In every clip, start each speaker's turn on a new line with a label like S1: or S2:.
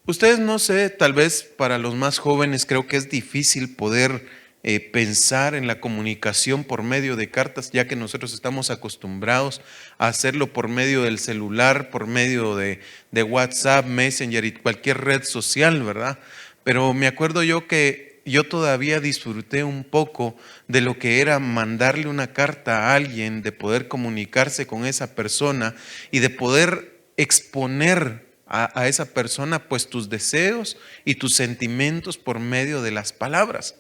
S1: Ustedes no sé, tal vez para los más jóvenes creo que es difícil poder pensar en la comunicación por medio de cartas, ya que nosotros estamos acostumbrados a hacerlo por medio del celular, por medio de WhatsApp, Messenger y cualquier red social, ¿verdad? Pero me acuerdo yo que yo todavía disfruté un poco de lo que era mandarle una carta a alguien, de poder comunicarse con esa persona y de poder exponer a esa persona pues tus deseos y tus sentimientos por medio de las palabras.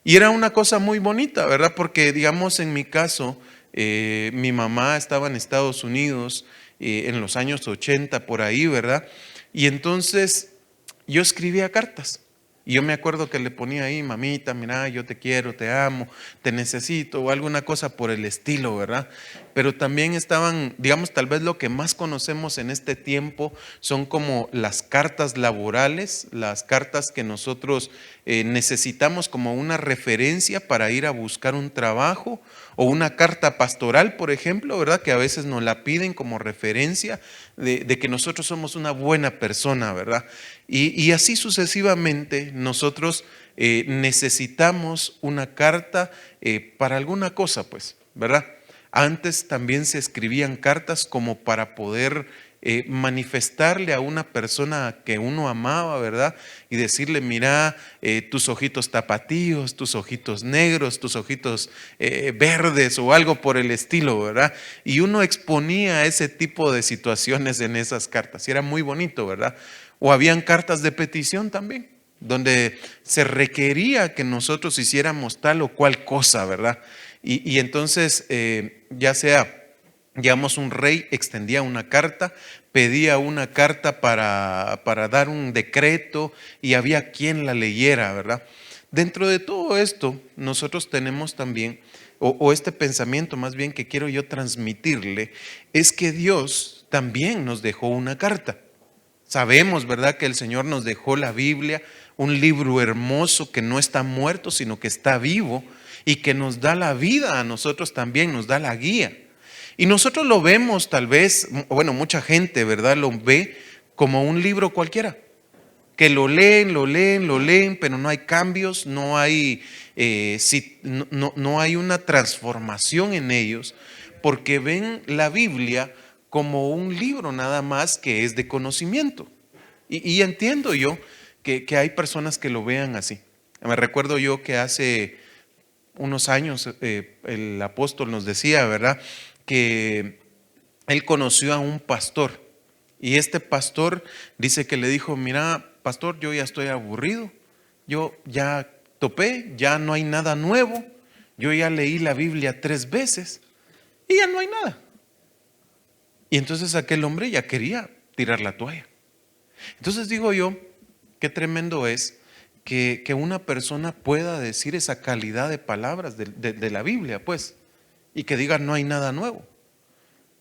S1: Y era una cosa muy bonita, ¿verdad? Porque digamos en mi caso, mi mamá estaba en Estados Unidos en los años 80 por ahí, ¿verdad? Y entonces yo escribía cartas. Y yo me acuerdo que le ponía ahí, mamita, mira, yo te quiero, te amo, te necesito, o alguna cosa por el estilo, ¿verdad? Pero también estaban, digamos, tal vez lo que más conocemos en este tiempo son como las cartas laborales, las cartas que nosotros necesitamos como una referencia para ir a buscar un trabajo, o una carta pastoral, por ejemplo, ¿verdad? Que a veces nos la piden como referencia de que nosotros somos una buena persona, ¿verdad? Y así sucesivamente nosotros necesitamos una carta para alguna cosa, pues, ¿verdad? Antes también se escribían cartas como para poder manifestarle a una persona que uno amaba, ¿verdad? Y decirle, mira, tus ojitos tapatíos, tus ojitos negros, tus ojitos verdes o algo por el estilo, ¿verdad? Y uno exponía ese tipo de situaciones en esas cartas y era muy bonito, ¿verdad? O habían cartas de petición también, donde se requería que nosotros hiciéramos tal o cual cosa, ¿verdad? Y entonces, ya sea, digamos, un rey extendía una carta, pedía una carta para dar un decreto y había quien la leyera, ¿verdad? Dentro de todo esto, nosotros tenemos también, o este pensamiento más bien que quiero yo transmitirle, es que Dios también nos dejó una carta. Sabemos, ¿verdad?, que el Señor nos dejó la Biblia, un libro hermoso que no está muerto, sino que está vivo y que nos da la vida a nosotros también, nos da la guía. Y nosotros lo vemos tal vez, bueno, mucha gente, ¿verdad?, lo ve como un libro cualquiera, que lo leen, lo leen, lo leen, pero no hay cambios, no hay, no hay una transformación en ellos, porque ven la Biblia como un libro nada más que es de conocimiento. Y entiendo yo que hay personas que lo vean así. Me recuerdo yo que hace unos años el apóstol nos decía, ¿verdad?, que él conoció a un pastor y este pastor dice que le dijo, mira, pastor, yo ya estoy aburrido, yo ya topé, ya no hay nada nuevo, yo ya leí la Biblia 3 veces y ya no hay nada. Y entonces aquel hombre ya quería tirar la toalla. Entonces digo yo, qué tremendo es que una persona pueda decir esa calidad de palabras de la Biblia, pues, y que diga no hay nada nuevo.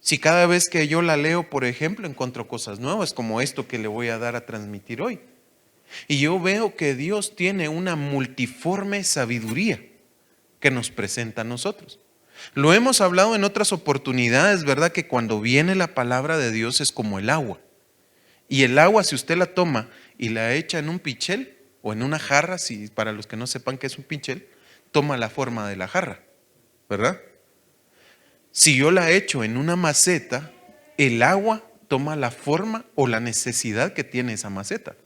S1: Si cada vez que yo la leo, por ejemplo, encuentro cosas nuevas como esto que le voy a dar a transmitir hoy. Y yo veo que Dios tiene una multiforme sabiduría que nos presenta a nosotros. Lo hemos hablado en otras oportunidades, ¿verdad? Que cuando viene la palabra de Dios es como el agua. Y el agua, si usted la toma y la echa en un pichel o en una jarra, si para los que no sepan qué es un pichel, toma la forma de la jarra, ¿verdad? Si yo la echo en una maceta, el agua toma la forma o la necesidad que tiene esa maceta.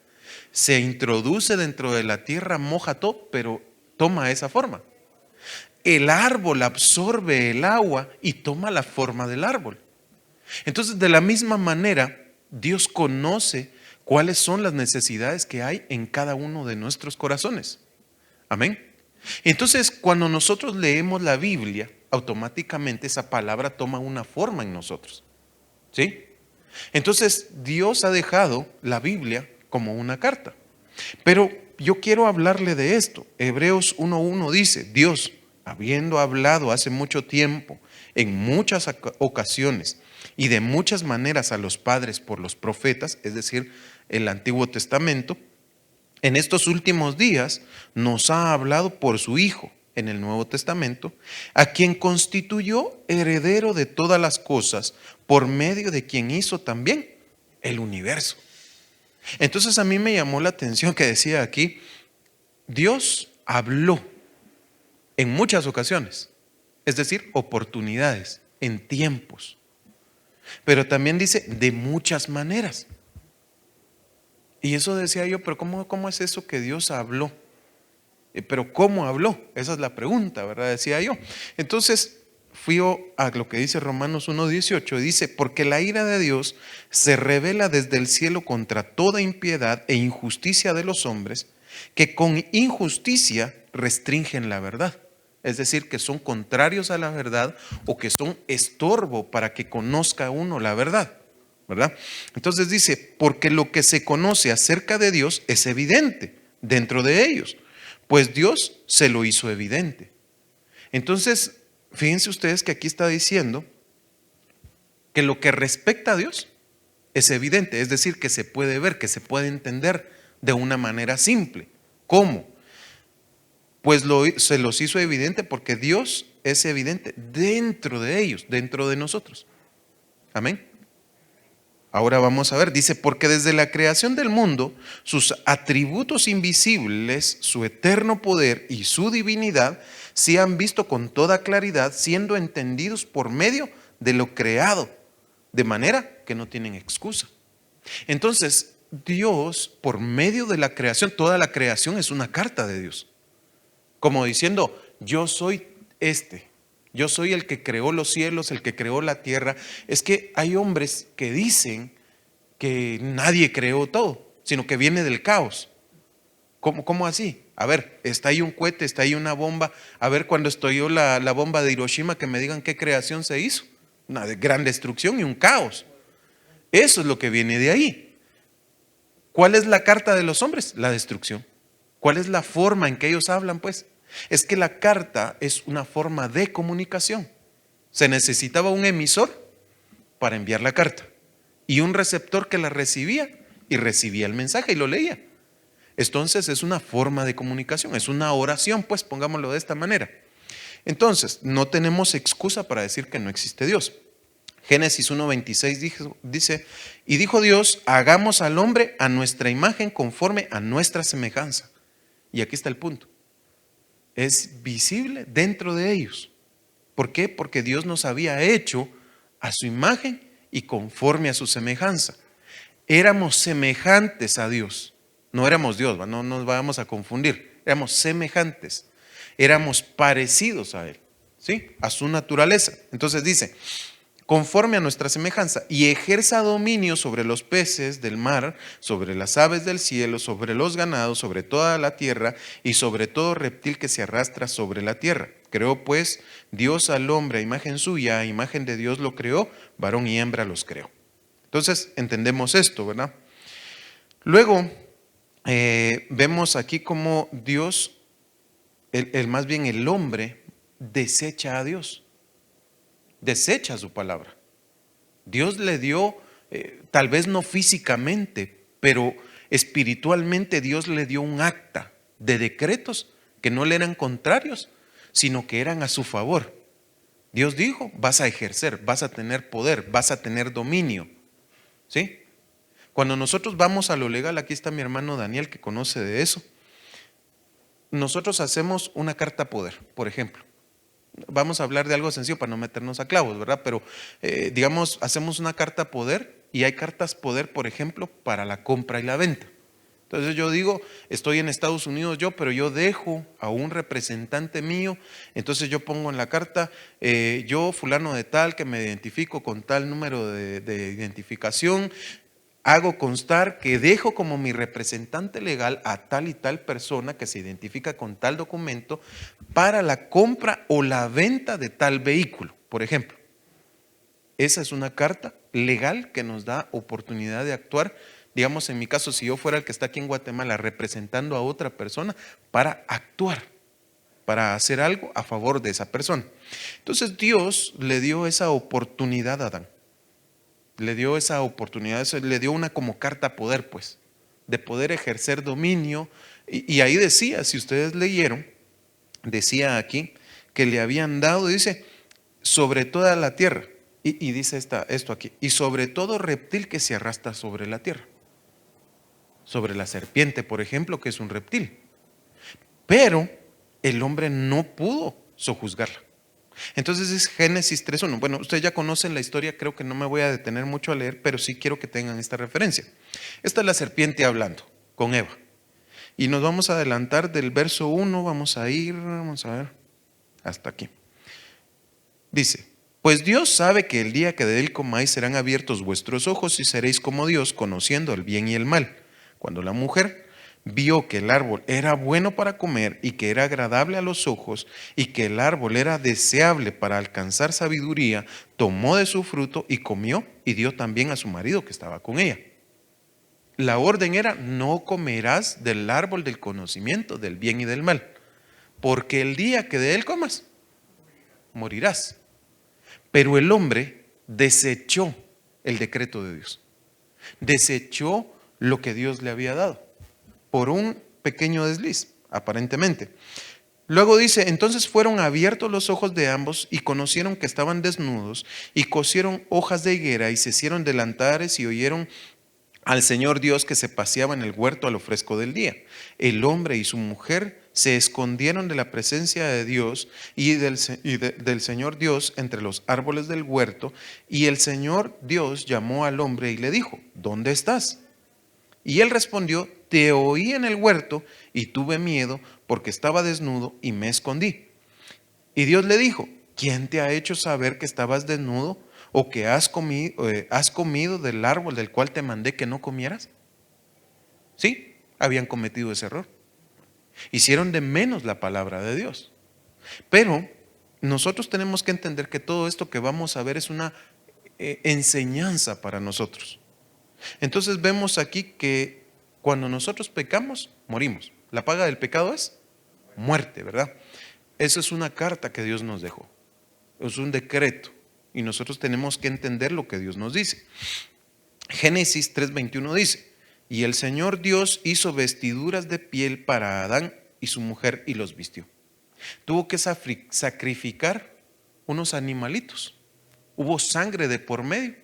S1: Se introduce dentro de la tierra, moja todo, pero toma esa forma. El árbol absorbe el agua y toma la forma del árbol. Entonces, de la misma manera, Dios conoce cuáles son las necesidades que hay en cada uno de nuestros corazones. Amén. Entonces, cuando nosotros leemos la Biblia, automáticamente esa palabra toma una forma en nosotros. ¿Sí? Entonces, Dios ha dejado la Biblia como una carta. Pero yo quiero hablarle de esto. Hebreos 1:1 dice, Dios, habiendo hablado hace mucho tiempo, en muchas ocasiones y de muchas maneras a los padres por los profetas, es decir, el Antiguo Testamento, en estos últimos días nos ha hablado por su Hijo en el Nuevo Testamento, a quien constituyó heredero de todas las cosas, por medio de quien hizo también el universo. Entonces a mí me llamó la atención que decía aquí, Dios habló en muchas ocasiones, es decir, oportunidades, en tiempos, pero también dice de muchas maneras. Y eso decía yo, pero ¿cómo es eso que Dios habló? Pero ¿cómo habló? Esa es la pregunta, ¿verdad? Decía yo. Entonces fui a lo que dice Romanos 1:18, dice, porque la ira de Dios se revela desde el cielo contra toda impiedad e injusticia de los hombres, que con injusticia restringen la verdad. Es decir, que son contrarios a la verdad o que son estorbo para que conozca uno la verdad, ¿verdad? Entonces dice, porque lo que se conoce acerca de Dios es evidente dentro de ellos, pues Dios se lo hizo evidente. Entonces, fíjense ustedes que aquí está diciendo que lo que respecta a Dios es evidente, es decir, que se puede ver, que se puede entender de una manera simple. ¿Cómo? Pues se los hizo evidente porque Dios es evidente dentro de ellos, dentro de nosotros. Amén. Ahora vamos a ver, dice, porque desde la creación del mundo, sus atributos invisibles, su eterno poder y su divinidad se han visto con toda claridad, siendo entendidos por medio de lo creado, de manera que no tienen excusa. Entonces, Dios, por medio de la creación, toda la creación es una carta de Dios. Como diciendo, yo soy yo soy el que creó los cielos, el que creó la tierra. Es que hay hombres que dicen que nadie creó todo, sino que viene del caos. ¿Cómo así? A ver, está ahí un cohete, está ahí una bomba. A ver, cuando estalló la bomba de Hiroshima, que me digan qué creación se hizo. Una gran destrucción y un caos. Eso es lo que viene de ahí. ¿Cuál es la carta de los hombres? La destrucción. ¿Cuál es la forma en que ellos hablan? Pues es que la carta es una forma de comunicación. Se necesitaba un emisor para enviar la carta y un receptor que la recibía y recibía el mensaje y lo leía. Entonces es una forma de comunicación, es una oración, pues pongámoslo de esta manera. Entonces no tenemos excusa para decir que no existe Dios. Génesis 1:26 dice, y dijo Dios, hagamos al hombre a nuestra imagen conforme a nuestra semejanza. Y aquí está el punto. Es visible dentro de ellos. ¿Por qué? Porque Dios nos había hecho a su imagen y conforme a su semejanza. Éramos semejantes a Dios. No éramos Dios, no nos vamos a confundir. Éramos semejantes. Éramos parecidos a Él, ¿sí? A su naturaleza. Entonces dice, conforme a nuestra semejanza, y ejerza dominio sobre los peces del mar, sobre las aves del cielo, sobre los ganados, sobre toda la tierra y sobre todo reptil que se arrastra sobre la tierra. Creó pues Dios al hombre a imagen suya, a imagen de Dios lo creó, varón y hembra los creó. Entonces entendemos esto, ¿verdad? Luego vemos aquí cómo Dios, más bien el hombre, desecha a Dios. Desecha su palabra. Dios le dio, tal vez no físicamente, pero espiritualmente Dios le dio un acta de decretos que no le eran contrarios, sino que eran a su favor. Dios dijo, vas a ejercer, vas a tener poder, vas a tener dominio. ¿Sí? Cuando nosotros vamos a lo legal, aquí está mi hermano Daniel que conoce de eso, nosotros hacemos una carta poder, por ejemplo. Vamos a hablar de algo sencillo para no meternos a clavos, ¿verdad? Pero digamos, hacemos una carta poder y hay cartas poder, por ejemplo, para la compra y la venta. Entonces yo digo, estoy en Estados Unidos pero yo dejo a un representante mío, entonces yo pongo en la carta, yo fulano de tal, que me identifico con tal número de identificación, hago constar que dejo como mi representante legal a tal y tal persona que se identifica con tal documento para la compra o la venta de tal vehículo, por ejemplo. Esa es una carta legal que nos da oportunidad de actuar. Digamos, en mi caso, si yo fuera el que está aquí en Guatemala representando a otra persona para actuar, para hacer algo a favor de esa persona. Entonces Dios le dio esa oportunidad a Adán. Le dio esa oportunidad, le dio una como carta poder, pues, de poder ejercer dominio. Y ahí decía, si ustedes leyeron, decía aquí que le habían dado, dice, sobre toda la tierra. Y dice esto aquí, y sobre todo reptil que se arrastra sobre la tierra. sobre la serpiente, por ejemplo, que es un reptil. Pero el hombre no pudo sojuzgarla. Entonces es Génesis 3:1. Bueno, ustedes ya conocen la historia, creo que no me voy a detener mucho a leer, pero sí quiero que tengan esta referencia. Esta es la serpiente hablando con Eva. Y nos vamos a adelantar del verso 1, vamos a ver, hasta aquí. Dice, pues Dios sabe que el día que de él comáis serán abiertos vuestros ojos y seréis como Dios, conociendo el bien y el mal. Cuando la mujer vio que el árbol era bueno para comer y que era agradable a los ojos y que el árbol era deseable para alcanzar sabiduría, tomó de su fruto y comió y dio también a su marido que estaba con ella. La orden era, no comerás del árbol del conocimiento del bien y del mal, porque el día que de él comas, morirás. Pero el hombre desechó el decreto de Dios, desechó lo que Dios le había dado, por un pequeño desliz, aparentemente. Luego dice, entonces fueron abiertos los ojos de ambos y conocieron que estaban desnudos y cosieron hojas de higuera y se hicieron delantares y oyeron al Señor Dios que se paseaba en el huerto a lo fresco del día. El hombre y su mujer se escondieron de la presencia de Dios y del Señor Dios entre los árboles del huerto, y el Señor Dios llamó al hombre y le dijo, ¿dónde estás? Y él respondió, te oí en el huerto y tuve miedo porque estaba desnudo y me escondí. Y Dios le dijo, ¿quién te ha hecho saber que estabas desnudo o que has comido del árbol del cual te mandé que no comieras? Sí, habían cometido ese error. Hicieron de menos la palabra de Dios. Pero nosotros tenemos que entender que todo esto que vamos a ver es una enseñanza para nosotros. Entonces vemos aquí que cuando nosotros pecamos, morimos. La paga del pecado es muerte, ¿verdad? Esa es una carta que Dios nos dejó. Es un decreto. Y nosotros tenemos que entender lo que Dios nos dice. Génesis 3:21 dice, y el Señor Dios hizo vestiduras de piel para Adán y su mujer y los vistió. Tuvo que sacrificar unos animalitos. Hubo sangre de por medio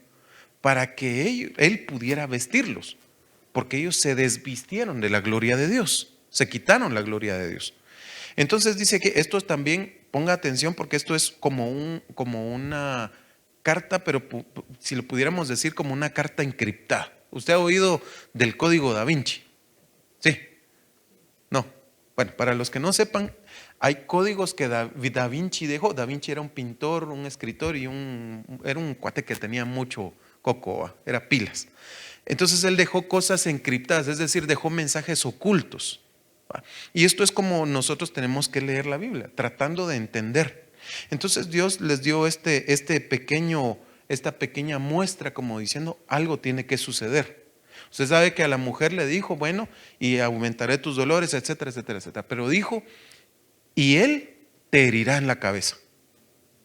S1: para que él pudiera vestirlos, porque ellos se desvistieron de la gloria de Dios, se quitaron la gloria de Dios. Entonces dice que esto también, ponga atención, porque esto es como una carta, pero si lo pudiéramos decir como una carta encriptada. ¿Usted ha oído del código Da Vinci? Sí. No. Bueno, para los que no sepan, hay códigos que Da Vinci dejó. Da Vinci era un pintor, un escritor y era un cuate que tenía mucho coco, era pilas. Entonces él dejó cosas encriptadas, es decir, dejó mensajes ocultos. Y esto es como nosotros tenemos que leer la Biblia, tratando de entender. Entonces Dios les dio esta pequeña muestra, como diciendo, algo tiene que suceder. Usted sabe que a la mujer le dijo, bueno, y aumentaré tus dolores, etcétera, etcétera, etcétera. Pero dijo, y él te herirá en la cabeza.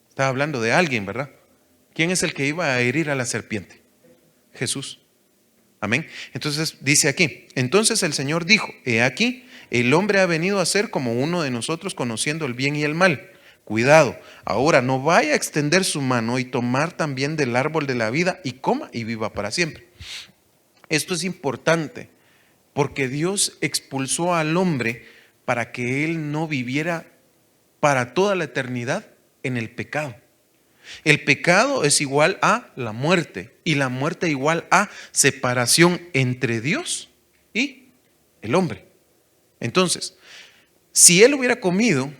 S1: Estaba hablando de alguien, ¿verdad? ¿Quién es el que iba a herir a la serpiente? Jesús. Amén. Entonces dice aquí, entonces el Señor dijo, he aquí, el hombre ha venido a ser como uno de nosotros, conociendo el bien y el mal. Cuidado, ahora no vaya a extender su mano y tomar también del árbol de la vida y coma y viva para siempre. Esto es importante porque Dios expulsó al hombre para que él no viviera para toda la eternidad en el pecado. El pecado es igual a la muerte y la muerte igual a separación entre Dios y el hombre. Entonces, si él hubiera comido,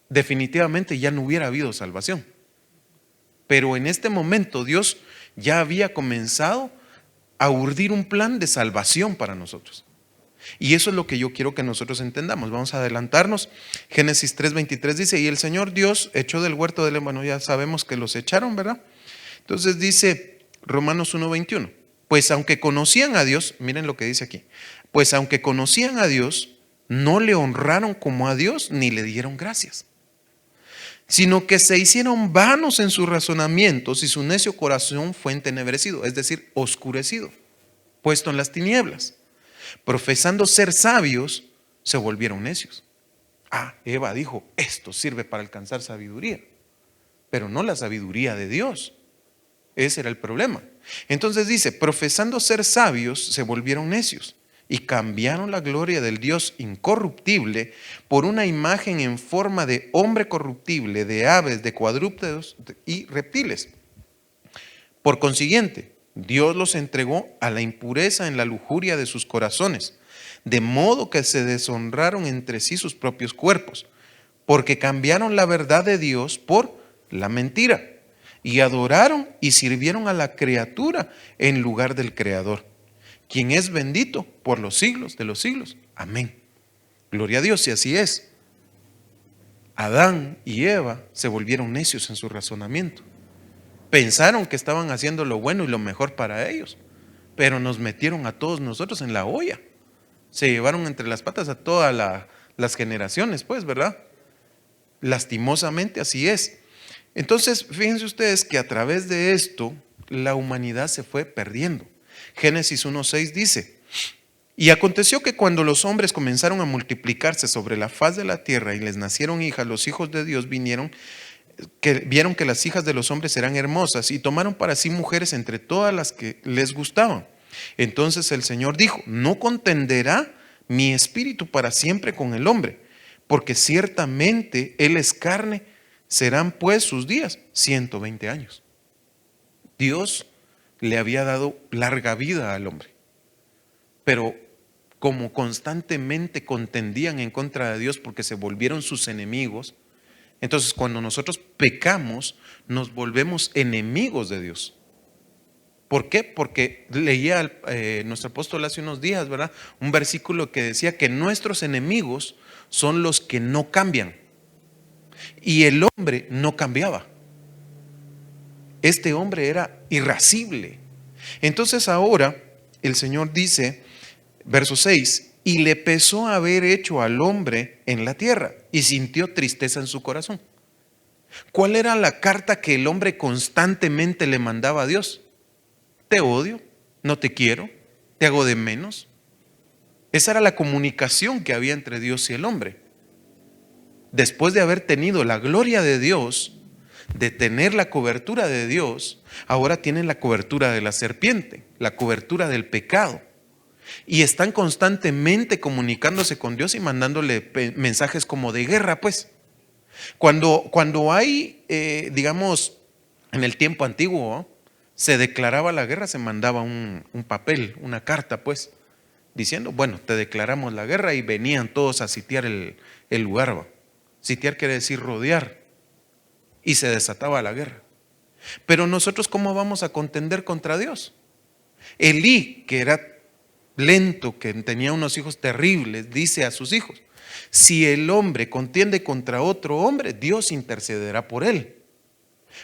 S1: definitivamente ya no hubiera habido salvación. Pero en este momento Dios ya había comenzado a urdir un plan de salvación para nosotros. Y eso es lo que yo quiero que nosotros entendamos. Vamos a adelantarnos. Génesis 3:23 dice, y el Señor Dios echó del huerto del Edén. Bueno, ya sabemos que los echaron, ¿verdad? Entonces dice Romanos 1:21, pues aunque conocían a Dios, miren lo que dice aquí, pues aunque conocían a Dios, no le honraron como a Dios ni le dieron gracias, sino que se hicieron vanos en sus razonamientos y su necio corazón fue entenebrecido, es decir, oscurecido, puesto en las tinieblas. Profesando ser sabios, se volvieron necios. Eva dijo, esto sirve para alcanzar sabiduría, pero no la sabiduría de Dios. Ese era el problema. Entonces dice, profesando ser sabios, se volvieron necios y cambiaron la gloria del Dios incorruptible por una imagen en forma de hombre corruptible, de aves, de cuadrúpedos y reptiles. Por consiguiente, Dios los entregó a la impureza en la lujuria de sus corazones, de modo que se deshonraron entre sí sus propios cuerpos, porque cambiaron la verdad de Dios por la mentira, y adoraron y sirvieron a la criatura en lugar del Creador, quien es bendito por los siglos de los siglos. Amén. Gloria a Dios, y así es. Adán y Eva se volvieron necios en su razonamiento. Pensaron que estaban haciendo lo bueno y lo mejor para ellos, pero nos metieron a todos nosotros en la olla. Se llevaron entre las patas a todas las generaciones, pues, ¿verdad? Lastimosamente así es. Entonces, fíjense ustedes que a través de esto, la humanidad se fue perdiendo. Génesis 1:6 dice, y aconteció que cuando los hombres comenzaron a multiplicarse sobre la faz de la tierra y les nacieron hijas, los hijos de Dios vieron que las hijas de los hombres eran hermosas y tomaron para sí mujeres entre todas las que les gustaban. Entonces el Señor dijo, no contenderá mi espíritu para siempre con el hombre, porque ciertamente él es carne, serán pues sus días 120 años. Dios le había dado larga vida al hombre, pero como constantemente contendían en contra de Dios porque se volvieron sus enemigos, entonces cuando nosotros pecamos nos volvemos enemigos de Dios. ¿Por qué? Porque leía nuestro apóstol hace unos días, ¿verdad? Un versículo que decía que nuestros enemigos son los que no cambian. Y el hombre no cambiaba. Este hombre era irascible. Entonces ahora el Señor dice, verso 6, y le pesó haber hecho al hombre en la tierra y sintió tristeza en su corazón. ¿Cuál era la carta que el hombre constantemente le mandaba a Dios? Te odio, no te quiero, te hago de menos. Esa era la comunicación que había entre Dios y el hombre. Después de haber tenido la gloria de Dios, de tener la cobertura de Dios, ahora tienen la cobertura de la serpiente, la cobertura del pecado. Y están constantemente comunicándose con Dios y mandándole mensajes como de guerra, pues. Cuando hay, digamos, en el tiempo antiguo, se declaraba la guerra, se mandaba un papel, una carta, pues, diciendo, bueno, te declaramos la guerra, y venían todos a sitiar el lugar, ¿va? Sitiar quiere decir rodear, y se desataba la guerra. Pero nosotros, ¿cómo vamos a contender contra Dios? Elí, que era lento, que tenía unos hijos terribles, dice a sus hijos, si el hombre contiende contra otro hombre, Dios intercederá por él.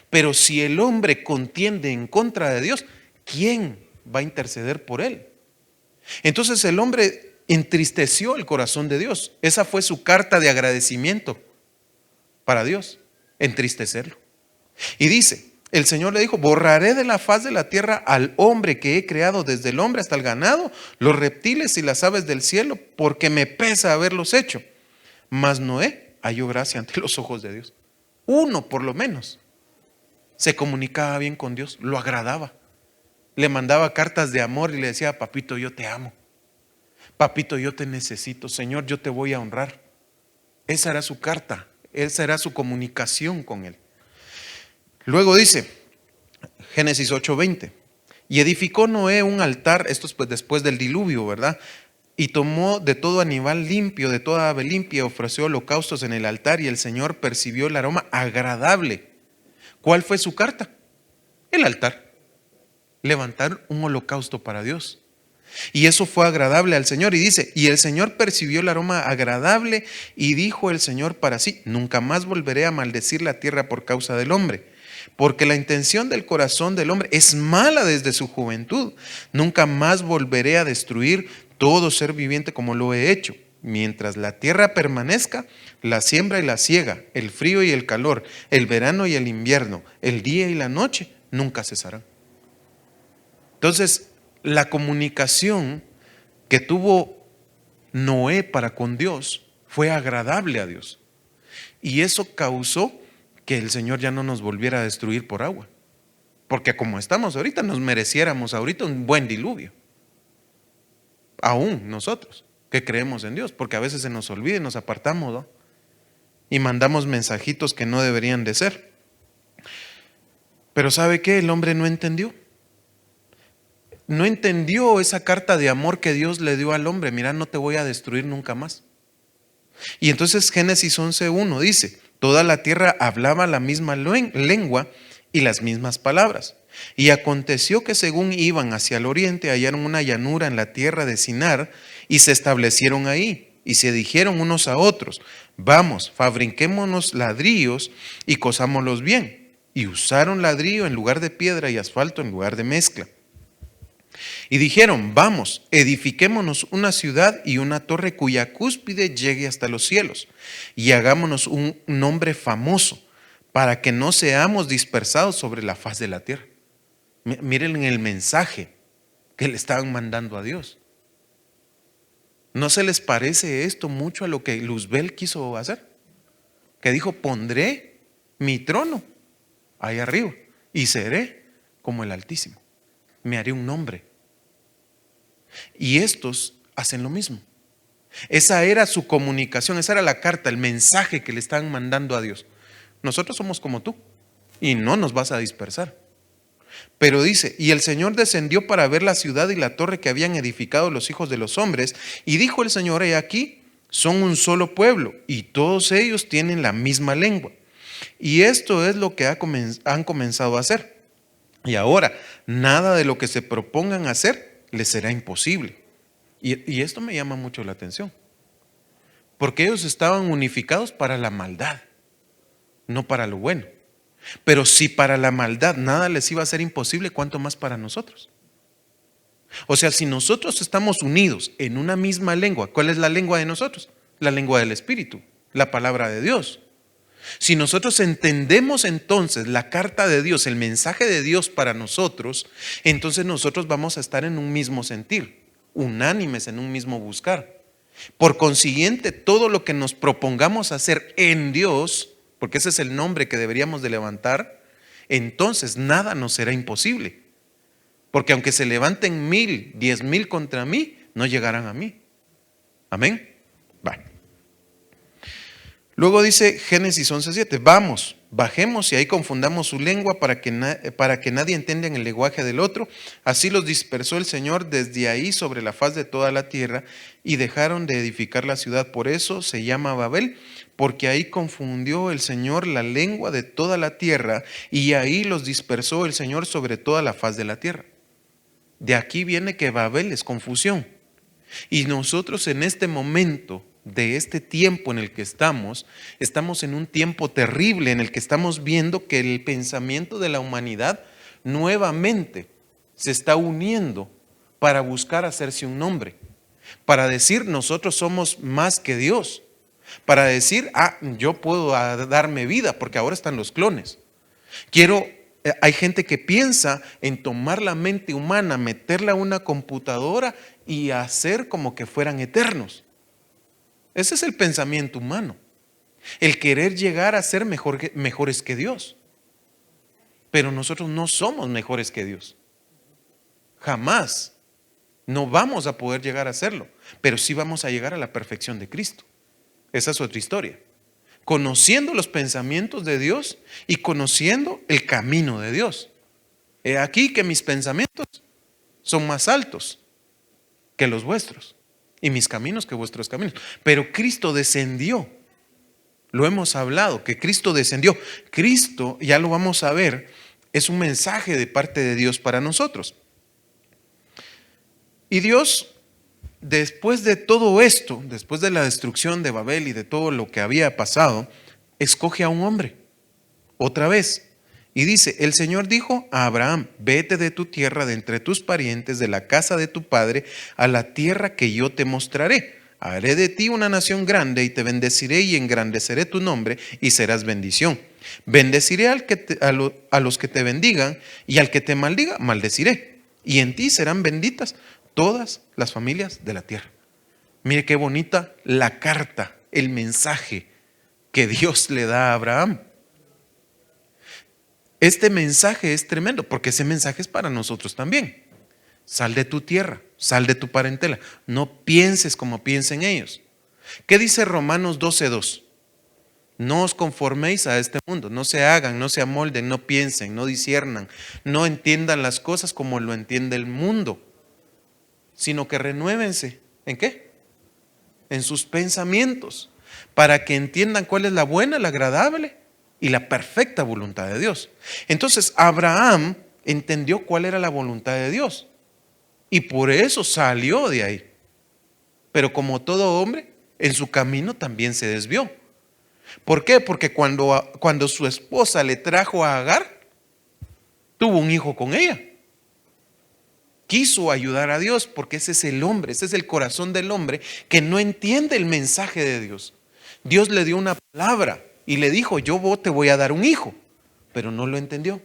S1: Pero si el hombre contiende en contra de Dios, ¿quién va a interceder por él? Entonces el hombre entristeció el corazón de Dios. Esa fue su carta de agradecimiento para Dios, entristecerlo. Y dice, el Señor le dijo, borraré de la faz de la tierra al hombre que he creado, desde el hombre hasta el ganado, los reptiles y las aves del cielo, porque me pesa haberlos hecho. Mas Noé halló gracia ante los ojos de Dios. Uno por lo menos se comunicaba bien con Dios, lo agradaba. Le mandaba cartas de amor y le decía, papito, yo te amo. Papito, yo te necesito. Señor, yo te voy a honrar. Esa era su carta, esa era su comunicación con él. Luego dice, Génesis 8:20, y edificó Noé un altar, esto es pues después del diluvio, ¿verdad? Y tomó de todo animal limpio, de toda ave limpia, ofreció holocaustos en el altar, y el Señor percibió el aroma agradable. ¿Cuál fue su carta? El altar. Levantar un holocausto para Dios. Y eso fue agradable al Señor. Y dice, y el Señor percibió el aroma agradable, y dijo el Señor para sí, nunca más volveré a maldecir la tierra por causa del hombre, porque la intención del corazón del hombre es mala desde su juventud. Nunca más volveré a destruir todo ser viviente como lo he hecho. Mientras la tierra permanezca, la siembra y la siega, el frío y el calor, el verano y el invierno, el día y la noche, nunca cesarán. Entonces, la comunicación que tuvo Noé para con Dios fue agradable a Dios. Y eso causó que el Señor ya no nos volviera a destruir por agua, Porque como estamos ahorita, nos mereciéramos ahorita un buen diluvio. Aún nosotros que creemos en Dios, porque a veces se nos olvida y nos apartamos, ¿no? Y mandamos mensajitos que no deberían de ser. Pero ¿sabe qué? El hombre no entendió. No entendió esa carta de amor que Dios le dio al hombre. Mira, no te voy a destruir nunca más. Y entonces Génesis 11:1 dice: toda la tierra hablaba la misma lengua y las mismas palabras. Y aconteció que según iban hacia el oriente, hallaron una llanura en la tierra de Sinar y se establecieron ahí. Y se dijeron unos a otros: vamos, fabriquémonos ladrillos y cosámoslos bien. Y usaron ladrillo en lugar de piedra y asfalto en lugar de mezcla. Y dijeron: vamos, edifiquémonos una ciudad y una torre cuya cúspide llegue hasta los cielos, y hagámonos un nombre famoso, para que no seamos dispersados sobre la faz de la tierra. Miren el mensaje que le estaban mandando a Dios. ¿No se les parece esto mucho a lo que Luzbel quiso hacer? Que dijo: pondré mi trono ahí arriba y seré como el Altísimo. Me haré un nombre. Y estos hacen lo mismo. Esa era su comunicación, esa era la carta, el mensaje que le estaban mandando a Dios. Nosotros somos como tú y no nos vas a dispersar. Pero dice: y el Señor descendió para ver la ciudad y la torre que habían edificado los hijos de los hombres. Y dijo el Señor: he aquí, son un solo pueblo y todos ellos tienen la misma lengua. Y esto es lo que han comenzado a hacer. Y ahora, nada de lo que se propongan hacer les será imposible. Y esto me llama mucho la atención. Porque ellos estaban unificados para la maldad, no para lo bueno. Pero si para la maldad nada les iba a ser imposible, ¿cuánto más para nosotros? O sea, si nosotros estamos unidos en una misma lengua, ¿cuál es la lengua de nosotros? La lengua del Espíritu, la palabra de Dios. Si nosotros entendemos entonces la carta de Dios, el mensaje de Dios para nosotros, entonces nosotros vamos a estar en un mismo sentir, unánimes en un mismo buscar. Por consiguiente, todo lo que nos propongamos hacer en Dios, porque ese es el nombre que deberíamos de levantar, entonces nada nos será imposible. Porque aunque se levanten 1000, 10,000 contra mí, no llegarán a mí. Amén. Vale. Luego dice Génesis 11:7: vamos, bajemos y ahí confundamos su lengua para que nadie entienda en el lenguaje del otro. Así los dispersó el Señor desde ahí sobre la faz de toda la tierra y dejaron de edificar la ciudad. Por eso se llama Babel, porque ahí confundió el Señor la lengua de toda la tierra y ahí los dispersó el Señor sobre toda la faz de la tierra. De aquí viene que Babel es confusión. Y nosotros en este momento de este tiempo en el que estamos en un tiempo terrible en el que estamos viendo que el pensamiento de la humanidad nuevamente se está uniendo para buscar hacerse un nombre, para decir: nosotros somos más que Dios, para decir: yo puedo darme vida, porque ahora están los clones. Hay gente que piensa en tomar la mente humana, meterla a una computadora y hacer como que fueran eternos. Ese es el pensamiento humano, el querer llegar a ser mejores que Dios. Pero nosotros no somos mejores que Dios. Jamás. No vamos a poder llegar a serlo, pero sí vamos a llegar a la perfección de Cristo. Esa es otra historia. Conociendo los pensamientos de Dios y conociendo el camino de Dios. He aquí que mis pensamientos son más altos que los vuestros y mis caminos que vuestros caminos. Pero Cristo descendió. Lo hemos hablado, que Cristo descendió. Cristo, ya lo vamos a ver, es un mensaje de parte de Dios para nosotros. Y Dios, después de todo esto, después de la destrucción de Babel y de todo lo que había pasado, escoge a un hombre, otra vez. Y dice: el Señor dijo a Abraham: vete de tu tierra, de entre tus parientes, de la casa de tu padre, a la tierra que yo te mostraré. Haré de ti una nación grande y te bendeciré y engrandeceré tu nombre y serás bendición. Bendeciré a los que te bendigan y al que te maldiga, maldeciré. Y en ti serán benditas todas las familias de la tierra. Mire qué bonita la carta, el mensaje que Dios le da a Abraham. Este mensaje es tremendo porque ese mensaje es para nosotros también. Sal de tu tierra, sal de tu parentela. No pienses como piensen ellos. ¿Qué dice Romanos 12:2? No os conforméis a este mundo, no se hagan, no se amolden, no piensen, no disciernan, no entiendan las cosas como lo entiende el mundo, sino que renuévense. ¿En qué? En sus pensamientos, para que entiendan cuál es la buena, la agradable y la perfecta voluntad de Dios. Entonces Abraham entendió cuál era la voluntad de Dios y por eso salió de ahí. Pero como todo hombre, en su camino también se desvió. ¿Por qué? Porque cuando su esposa le trajo a Agar, tuvo un hijo con ella. Quiso ayudar a Dios porque ese es el hombre, ese es el corazón del hombre que no entiende el mensaje de Dios. Dios le dio una palabra y le dijo, yo te voy a dar un hijo, pero no lo entendió.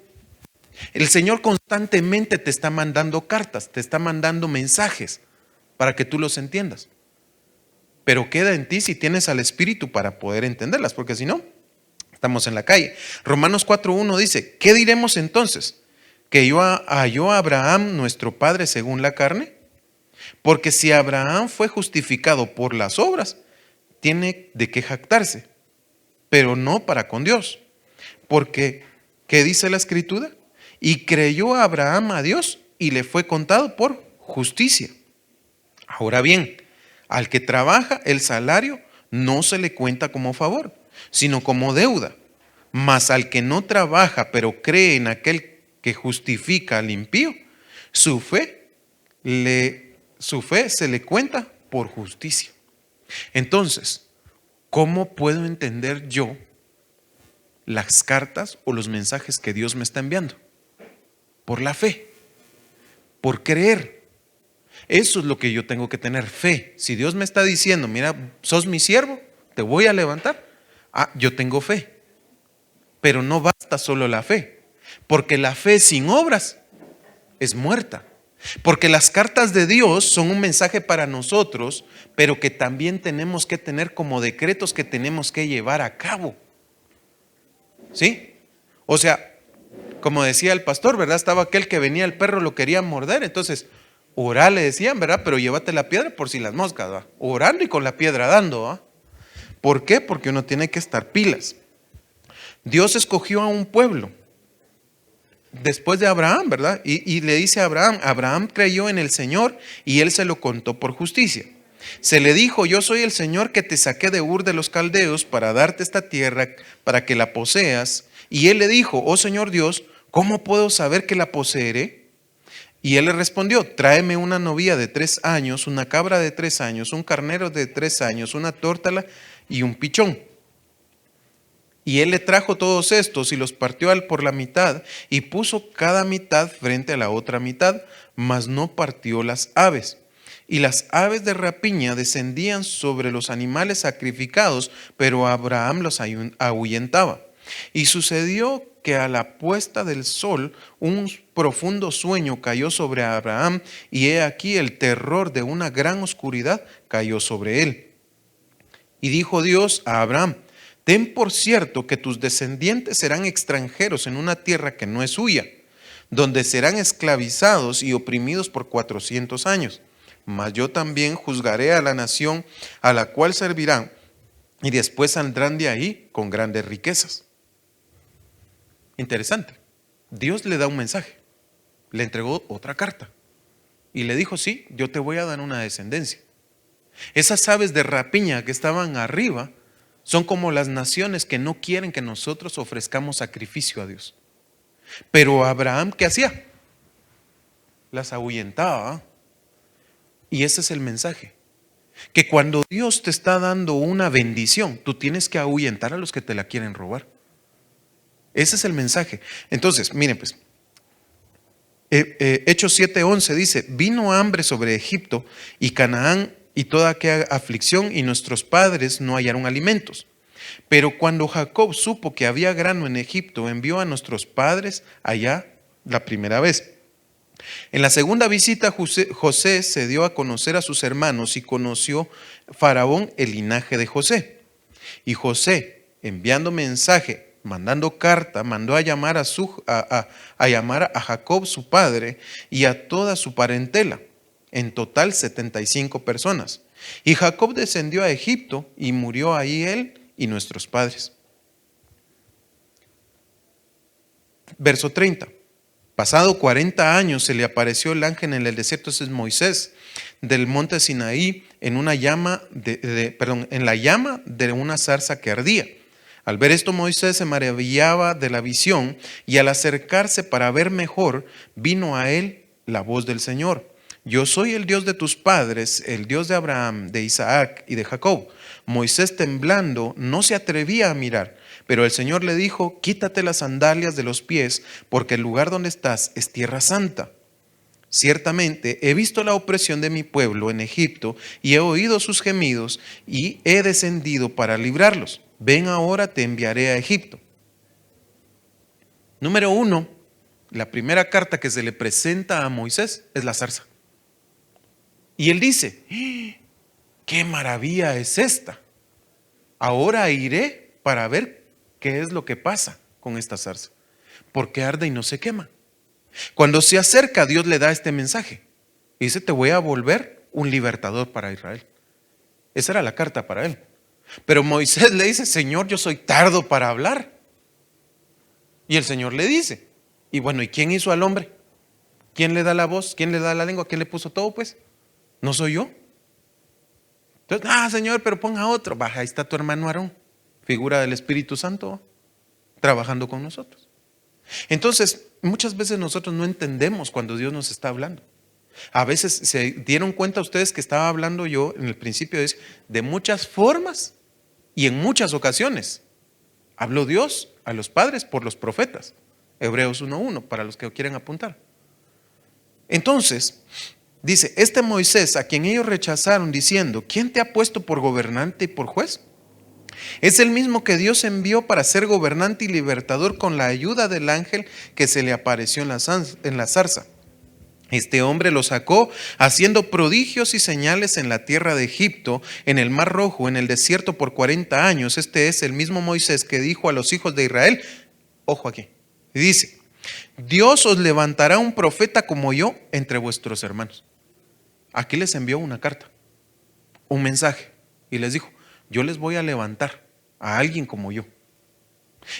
S1: El Señor constantemente te está mandando cartas, te está mandando mensajes para que tú los entiendas. Pero queda en ti si tienes al Espíritu para poder entenderlas, porque si no, estamos en la calle. Romanos 4:1 dice, ¿qué diremos entonces? ¿Que halló a Abraham nuestro padre según la carne? Porque si Abraham fue justificado por las obras, tiene de qué jactarse, pero no para con Dios. Porque, ¿qué dice la Escritura? Y creyó Abraham a Dios y le fue contado por justicia. Ahora bien, al que trabaja el salario no se le cuenta como favor, sino como deuda. Mas al que no trabaja, pero cree en aquel que justifica al impío, su fe se le cuenta por justicia. Entonces, ¿cómo puedo entender yo las cartas o los mensajes que Dios me está enviando? Por la fe, por creer. Eso es lo que yo tengo que tener, fe. Si Dios me está diciendo, mira, sos mi siervo, te voy a levantar. Yo tengo fe. Pero no basta solo la fe, porque la fe sin obras es muerta. Porque las cartas de Dios son un mensaje para nosotros, pero que también tenemos que tener como decretos que tenemos que llevar a cabo. ¿Sí? O sea, como decía el pastor, ¿verdad? Estaba aquel que venía, el perro lo quería morder, entonces orá le decían, ¿verdad? Pero llévate la piedra por si las moscas, ¿va? Orando y con la piedra dando, ¿va? ¿Por qué? Porque uno tiene que estar pilas. Dios escogió a un pueblo después de Abraham, ¿verdad? Y le dice a Abraham, Abraham creyó en el Señor y él se lo contó por justicia. Se le dijo, yo soy el Señor que te saqué de Ur de los Caldeos para darte esta tierra, para que la poseas. Y él le dijo, oh Señor Dios, ¿cómo puedo saber que la poseeré? Y él le respondió, tráeme una novía de 3 años, una cabra de 3 años, un carnero de 3 años, una tórtola y un pichón. Y él le trajo todos estos y los partió por la mitad y puso cada mitad frente a la otra mitad, mas no partió las aves. Y las aves de rapiña descendían sobre los animales sacrificados, pero Abraham los ahuyentaba. Y sucedió que a la puesta del sol un profundo sueño cayó sobre Abraham, y he aquí el terror de una gran oscuridad cayó sobre él. Y dijo Dios a Abraham, ten por cierto que tus descendientes serán extranjeros en una tierra que no es suya, donde serán esclavizados y oprimidos por 400 años. Mas yo también juzgaré a la nación a la cual servirán, y después saldrán de ahí con grandes riquezas. Interesante. Dios le da un mensaje, le entregó otra carta y le dijo, sí, yo te voy a dar una descendencia. Esas aves de rapiña que estaban arriba son como las naciones que no quieren que nosotros ofrezcamos sacrificio a Dios. Pero Abraham, ¿qué hacía? Las ahuyentaba. Y ese es el mensaje. Que cuando Dios te está dando una bendición, tú tienes que ahuyentar a los que te la quieren robar. Ese es el mensaje. Entonces, miren pues, Hechos 7:11 dice, vino hambre sobre Egipto y Canaán y toda aquella aflicción, y nuestros padres no hallaron alimentos. Pero cuando Jacob supo que había grano en Egipto, envió a nuestros padres allá la primera vez. En la segunda visita, José se dio a conocer a sus hermanos y conoció Faraón el linaje de José. Y José, enviando mensaje mandando carta, mandó a llamar a llamar a Jacob su padre y a toda su parentela, en total 75 personas. Y Jacob descendió a Egipto y murió ahí él y nuestros padres. Verso 30. Pasado 40 años se le apareció el ángel en el desierto, ese es Moisés, del monte Sinaí, en una llama en la llama de una zarza que ardía. Al ver esto, Moisés se maravillaba de la visión, y al acercarse para ver mejor, vino a él la voz del Señor: yo soy el Dios de tus padres, el Dios de Abraham, de Isaac y de Jacob. Moisés, temblando, no se atrevía a mirar, pero el Señor le dijo: quítate las sandalias de los pies, porque el lugar donde estás es tierra santa. Ciertamente he visto la opresión de mi pueblo en Egipto, y he oído sus gemidos, y he descendido para librarlos. Ven, ahora te enviaré a Egipto. Número 1, la primera carta que se le presenta a Moisés es la zarza. Y él dice: ¡qué maravilla es esta! Ahora iré para ver qué es lo que pasa con esta zarza, porque arde y no se quema. Cuando se acerca, Dios le da este mensaje. Dice: te voy a volver un libertador para Israel. Esa era la carta para él. Pero Moisés le dice: Señor, yo soy tardo para hablar. Y el Señor le dice: y bueno, ¿y quién hizo al hombre? ¿Quién le da la voz? ¿Quién le da la lengua? ¿Quién le puso todo? Pues, ¿no soy yo? Entonces, Señor, pero ponga a otro. Baja, ahí está tu hermano Aarón, figura del Espíritu Santo, trabajando con nosotros. Entonces, muchas veces nosotros no entendemos cuando Dios nos está hablando. A veces se dieron cuenta ustedes que estaba hablando yo en el principio de muchas formas y en muchas ocasiones. Habló Dios a los padres por los profetas. Hebreos 1:1, para los que quieren apuntar. Entonces, dice: este Moisés, a quien ellos rechazaron diciendo: ¿quién te ha puesto por gobernante y por juez? Es el mismo que Dios envió para ser gobernante y libertador con la ayuda del ángel que se le apareció en la zarza. Este hombre lo sacó haciendo prodigios y señales en la tierra de Egipto, en el Mar Rojo, en el desierto por 40 años. Este es el mismo Moisés que dijo a los hijos de Israel, ojo aquí, y dice: Dios os levantará un profeta como yo entre vuestros hermanos. Aquí les envió una carta, un mensaje, y les dijo: yo les voy a levantar a alguien como yo.